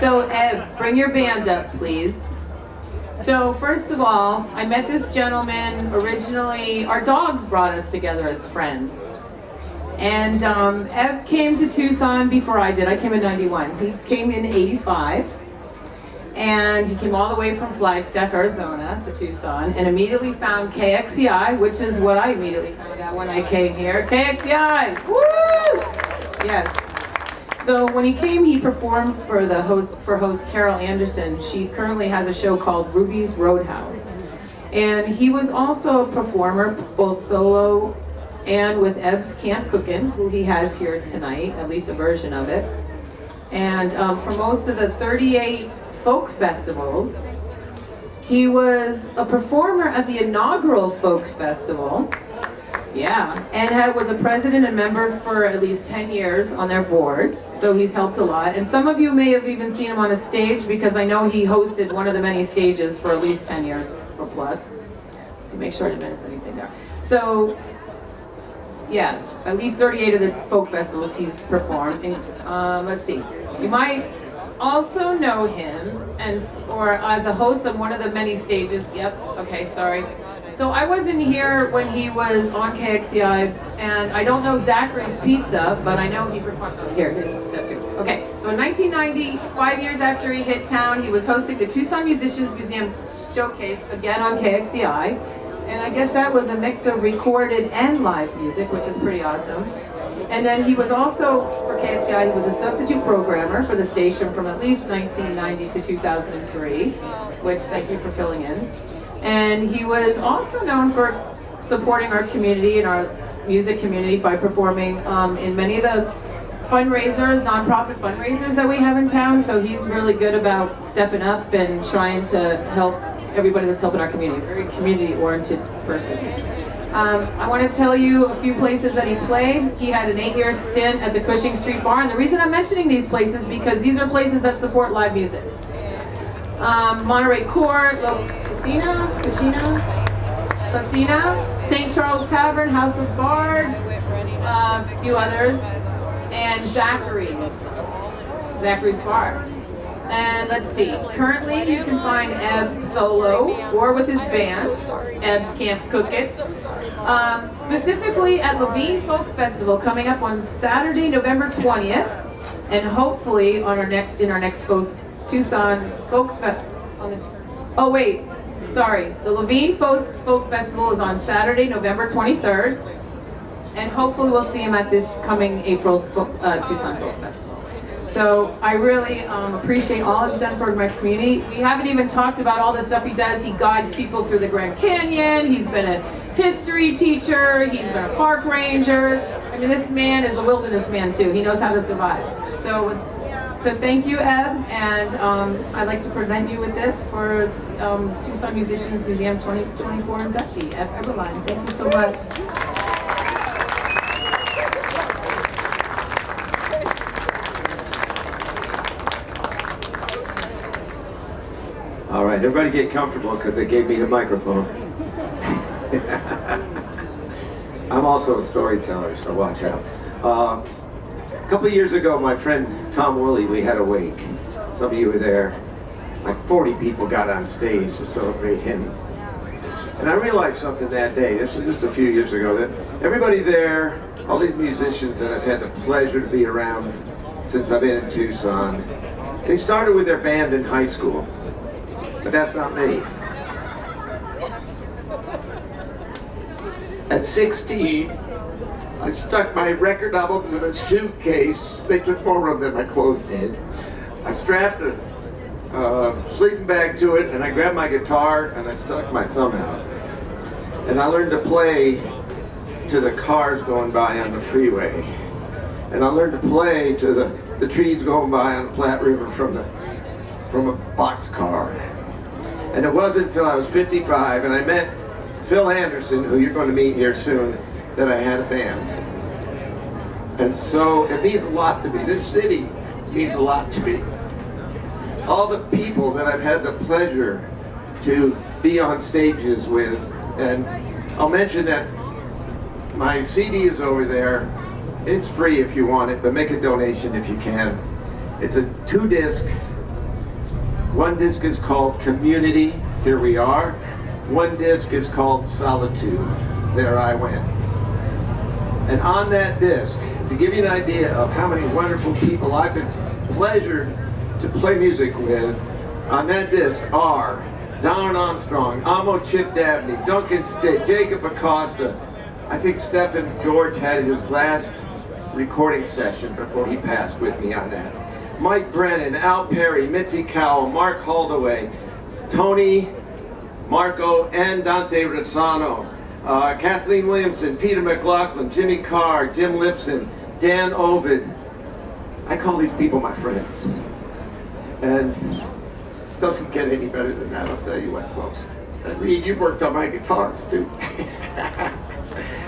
So Eb, bring your band up, please. So first of all, I met this gentleman originally, our dogs brought us together as friends. And Eb came to Tucson before I did. I came in 91. He came in 85. And he came all the way from Flagstaff, Arizona to Tucson and immediately found KXCI, which is what I immediately found out when I came here. KXCI! Woo! Yes. So when he came, he performed for host Carol Anderson. She currently has a show called Ruby's Roadhouse. And he was also a performer, both solo and with Eb's Camp Cookin', who he has here tonight, at least a version of it. And for most of the 38 folk festivals, he was a performer at the inaugural folk festival. Yeah, and was a president and member for at least 10 years on their board, so he's helped a lot. And some of you may have even seen him on a stage because I know he hosted one of the many stages for at least 10 years or plus. Let's see, make sure I didn't miss anything there. So, yeah, at least 38 of the folk festivals he's performed. And let's see, you might also know him or as a host on one of the many stages. Yep, okay, sorry. So I wasn't here when he was on KXCI, and I don't know Zachary's Pizza, but I know he performed. Oh, here's step 2. Okay, so in 1990, 5 years after he hit town, he was hosting the Tucson Musicians Museum Showcase, again on KXCI, and I guess that was a mix of recorded and live music, which is pretty awesome. And then he was also, for KXCI, he was a substitute programmer for the station from at least 1990 to 2003, which, thank you for filling in. And he was also known for supporting our community and our music community by performing in many of the fundraisers, nonprofit fundraisers that we have in town. So he's really good about stepping up and trying to help everybody that's helping our community. Very community-oriented person. I want to tell you a few places that he played. He had an 8-year stint at the Cushing Street Bar. And the reason I'm mentioning these places because these are places that support live music. Monterey Court, La Cocina, St. Charles Tavern, House of Bards, a few others, and Zachary's Bar. And let's see, currently you can find Eb solo or with his band, Eb's Camp Cookin', specifically at Levine Folk Festival coming up on Saturday, November 20th, and hopefully on our next Tucson Folk the Levine Folk Festival is on Saturday, November 23rd, and hopefully we'll see him at this coming April's Tucson Folk Festival. So I really appreciate all he's done for my community. We haven't even talked about all the stuff he does. He guides people through the Grand Canyon. He's been a history teacher. He's been a park ranger. I mean, this man is a wilderness man too. He knows how to survive. So thank you, Eb, and I'd like to present you with this for Tucson Musicians Museum 2024 inductee, Eb Eberlein. Thank you so much. All right, everybody get comfortable because they gave me the microphone. I'm also a storyteller, so watch out. A couple of years ago, my friend Tom Woolley, we had a wake. Some of you were there. Like 40 people got on stage to celebrate him. And I realized something that day, this was just a few years ago, that everybody there, all these musicians that I've had the pleasure to be around since I've been in Tucson, they started with their band in high school. But that's not me. At 16, I stuck my record albums in a suitcase. They took more room than my clothes did. I strapped a sleeping bag to it, and I grabbed my guitar, and I stuck my thumb out. And I learned to play to the cars going by on the freeway. And I learned to play to the trees going by on the Platte River from a boxcar. And it wasn't until I was 55 and I met Phil Anderson, who you're going to meet here soon, that I had a band. And so it means a lot to me. This city means a lot to me. All the people that I've had the pleasure to be on stages with, and I'll mention that my CD is over there. It's free if you want it, but make a donation if you can. It's a 2-disc One disc is called Community, Here We Are. One disc is called Solitude, There I Went. And on that disc, to give you an idea of how many wonderful people I've been pleasured to play music with, on that disc are Don Armstrong, Amo Chip Dabney, Duncan Stitt, Jacob Acosta. I think Stephen George had his last recording session before he passed with me on that. Mike Brennan, Al Perry, Mitzi Cowell, Mark Holdaway, Tony, Marco, and Dante Rossano, Kathleen Williamson, Peter McLaughlin, Jimmy Carr, Jim Lipson, Dan Ovid. I call these people my friends. And it doesn't get any better than that, I'll tell you what, folks. And Reed, you've worked on my guitars too.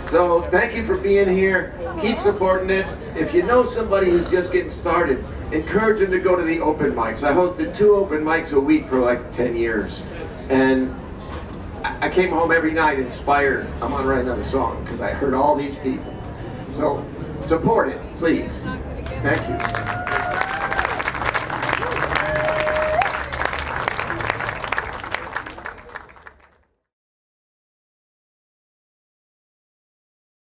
So thank you for being here. Keep supporting it. If you know somebody who's just getting started, encourage them to go to the open mics. I hosted 2 open mics a week for like 10 years. And I came home every night inspired. I'm gonna write another song because I heard all these people. So support it, please. Thank you.